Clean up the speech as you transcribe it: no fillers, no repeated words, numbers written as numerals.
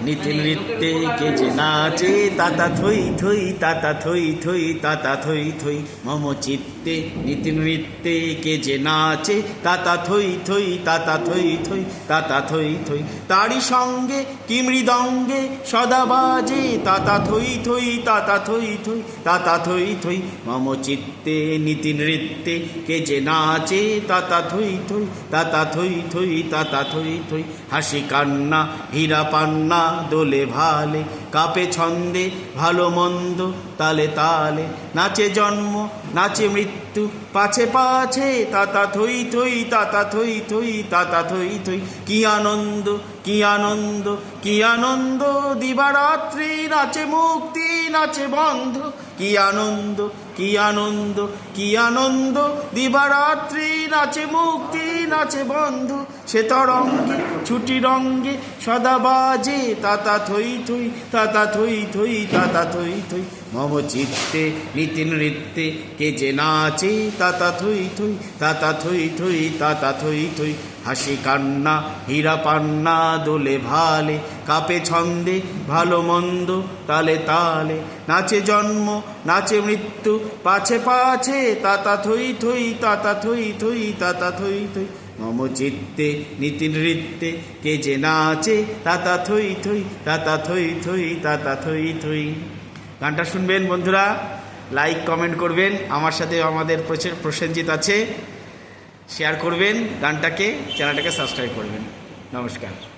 নীতি নৃত্যে কে যে নাচে তাতা থই থই তাতা থই থই তাতা থই থই মম চিত্তে নীতি নৃত্যে কে যে নাচে তাতা থই থই তাতা থই থই তাতা থই থই তারি সঙ্গে কি মৃদঙ্গে সদা বাজে তাতা থই থই তাতা থই থই তাতা থই থই মম চিত্তে নীতি নৃত্যে কে যে নাচে তাতা থই থই তাতা থই থই তাতা থই থই হাসি কান্না হীরা পান্না দোলে ভালে কাপে ছন্দে ভালো মন্দ তালে তালে নাচে জন্ম নাচে মৃত্যু পাছে পাছে তাতা থই থই তাতা থই থই তাতা থই থই কি আনন্দ কি আনন্দ কি আনন্দ দিবারাত্রি নাচে মুক্তি নাচে বন্ধ কি আনন্দ কি আনন্দ কি আনন্দ দিবারাত্রি নাচে মুক্তি নাচে বন্ধু সে তরঙ্গে ছুটি রঙ্গে সদা বাজে তাতা থই থই তাতা থই থই তাতা থই থই মম চিত্তে নীতি নৃত্যে কে যে নাচে তাতা থই থই তাতা থই থই তাতা থই থই হাসি কান্না হীরা পান্না দোলে ভালে কাপে ছন্দে ভালো মন্দ তালে তালে নাচে জন্ম নাচে মৃত্যু পাছে পাছে তাতা থই থই তাতা থই থই তাতা থই থই মম চিত্তে নীতি নৃত্যে কে যে নাচে তাতা থই থই তাতা থই থই তাতা থই থই। গানটা শুনবেন বন্ধুরা, লাইক কমেন্ট করবেন, আমার সাথে আমাদের প্রসেনজিৎ আছে, শেয়ার করবেন গানটাকে, চ্যানেলটাকে সাবস্ক্রাইব করবেন। নমস্কার।